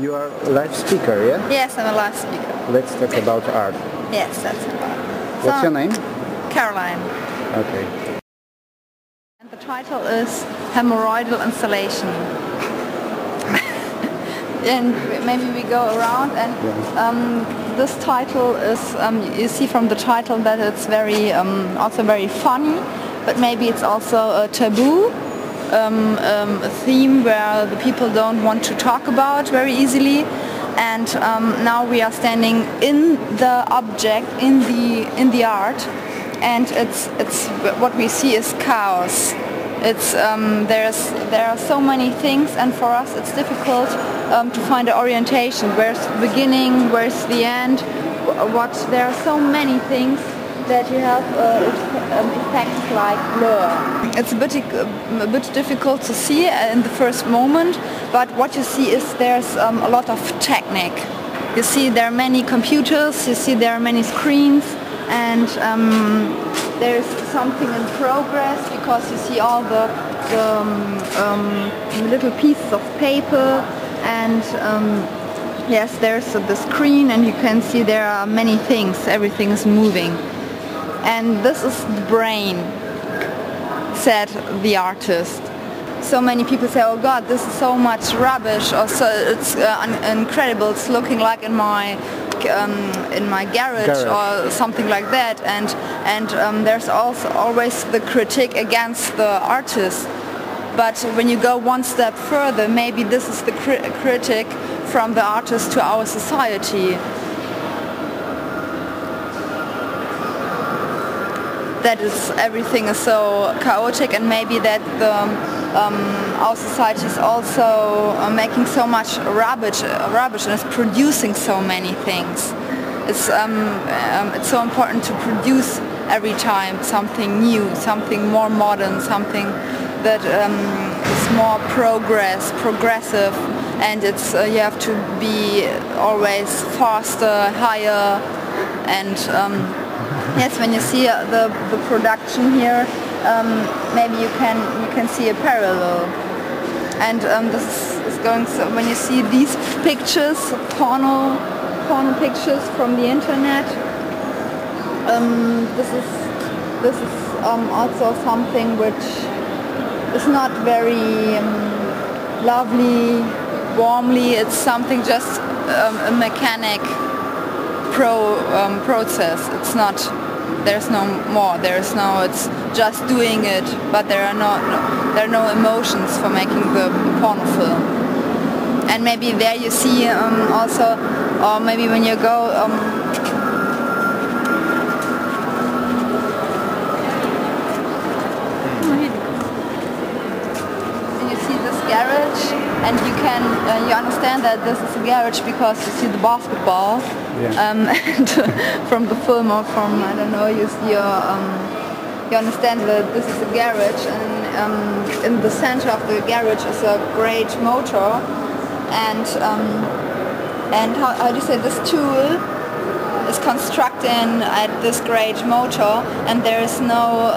You are a live speaker, yeah? Yes, I'm a live speaker. Let's talk about art. Yes, that's about. What's your name? Caroline. Okay. And the title is Hemorrhoidal Installation. And maybe we go around and this title is, you see from the title that it's very, also very funny, but maybe it's also a taboo. A theme where the people don't want to talk about very easily, and now we are standing in the object, in the art, and it's what we see is chaos. It's there are so many things, and for us it's difficult to find an orientation. Where's the beginning? Where's the end? There are so many things that you have effects like blur. It's a bit difficult to see in the first moment, but what you see is there's a lot of technique. You see there are many computers, you see there are many screens, and there's something in progress because you see all the little pieces of paper, and yes, there's the screen, and you can see there are many things, everything is moving. And this is the brain, said the artist. So many people say, oh God, this is so much rubbish, or so it's incredible, it's looking like in my garage or something like that. And there's also always the critique against the artist. But when you go one step further, maybe this is the critic from the artist to our society. That is, everything is so chaotic, and maybe that our society is also making so much rubbish and is producing so many things. It's so important to produce every time something new, something more modern, something that is more progressive, and it's you have to be always faster, higher, and yes, when you see the production here, maybe you can see a parallel, and this is going. So when you see these pictures, porno pictures from the internet, this is also something which is not very lovely, warmly. It's something just a mechanic process. It's not. There's no more. It's just doing it, but there are no emotions for making the porno film. And maybe there you see also, or maybe when you go. You see this garage, and you understand that this is a garage because you see the basketball. Yeah. And from the film or from, I don't know, you understand that this is a garage, and in the center of the garage is a great motor, and how do you say, this tool is constructing at this great motor, and there is no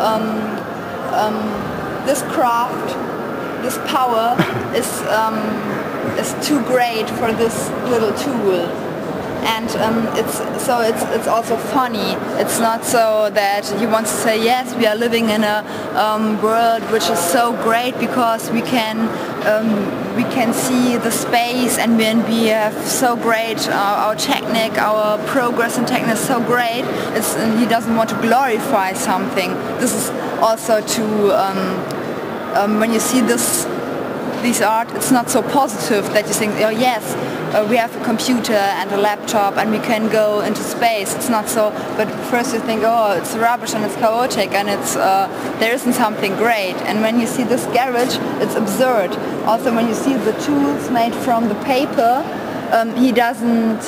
this craft, this power is too great for this little tool. And it's also funny. It's not so that you want to say, yes, we are living in a world which is so great because we can see the space, and we have so great our technique, our progress in technique is so great. He doesn't want to glorify something. This is also when you see this art, it's not so positive that you think, oh yes, we have a computer and a laptop and we can go into space. It's not so, but first you think, oh, it's rubbish and it's chaotic and there isn't something great. And when you see this garage, it's absurd. Also when you see the tools made from the paper, he doesn't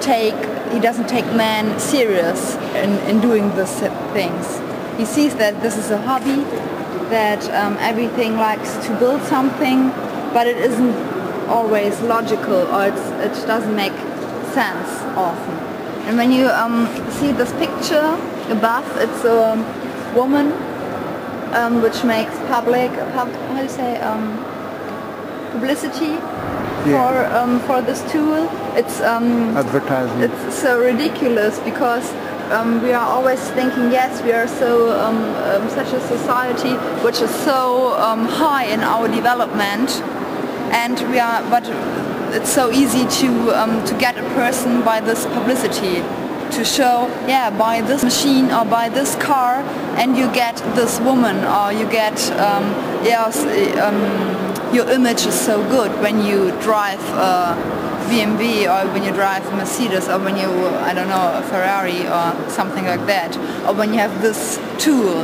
take man serious in doing these things. He sees that this is a hobby, that everything likes to build something, but it isn't always logical, or it doesn't make sense often. And when you see this picture above, it's a woman which makes publicity for this tool. It's Advertising. it's so ridiculous because we are always thinking, yes, we are so such a society which is so high in our development, and but it's so easy to get a person by this publicity, to show, yeah, buy this machine or buy this car and you get this woman, or you get your image is so good when you drive BMW, or when you drive a Mercedes, or when you, I don't know, a Ferrari or something like that, or when you have this tool.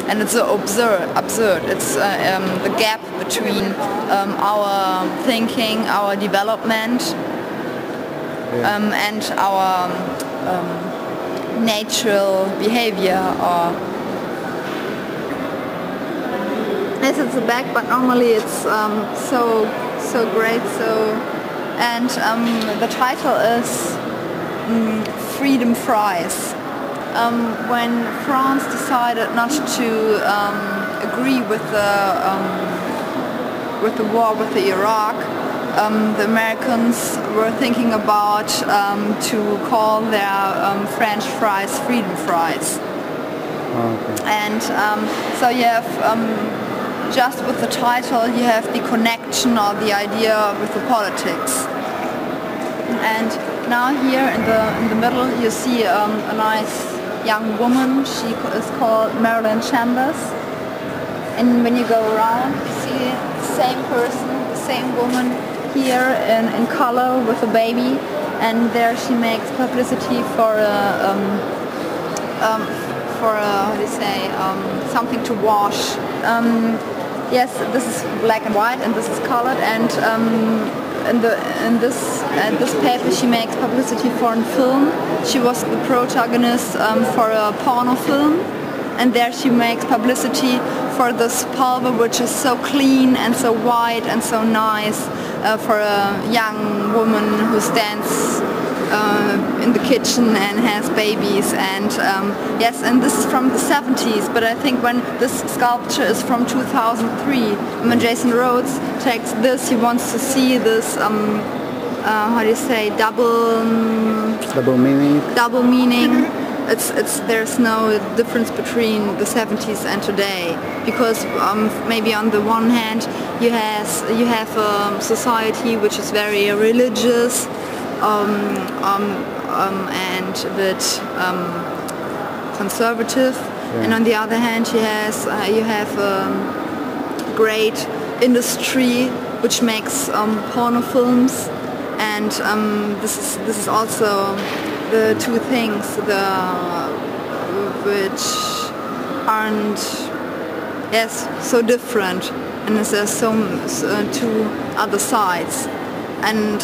And it's so absurd. It's the gap between our thinking, our development, and our natural behavior. Or yes, it's a bag, but normally it's so great. And the title is Freedom Fries. When France decided not to agree with the war with Iraq, the Americans were thinking about to call their French fries Freedom Fries. Okay. And so you have just with the title you have the connection or the idea with the politics. And now here in the middle you see a nice young woman. She is called Marilyn Chambers. And when you go around, you see the same person, the same woman here in color with a baby. And there she makes publicity for how do you say, something to wash. Yes, this is black and white, and this is colored. And in this paper she makes publicity for a film. She was the protagonist for a porno film, and there she makes publicity for this pulver which is so clean and so white and so nice, for a young woman who stands in the kitchen and has babies. And yes, and this is from the 70s, but I think when this sculpture is from 2003, when Jason Rhodes takes this, he wants to see this how do you say, double meaning. There's no difference between the 70s and today, because maybe on the one hand you have a society which is very religious and a bit conservative, and on the other hand you have great industry which makes porno films, and this is also the two things which aren't so different, and there's two other sides. And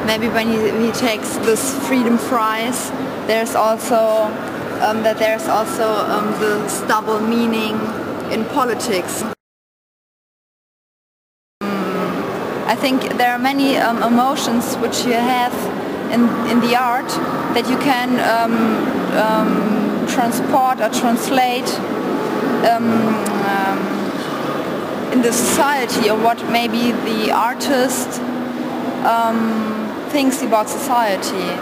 maybe when he takes this Freedom Fries, there's also this double meaning in politics. I think there are many emotions which you have in the art that you can transport or translate in the society, or what maybe the artist thinks about society.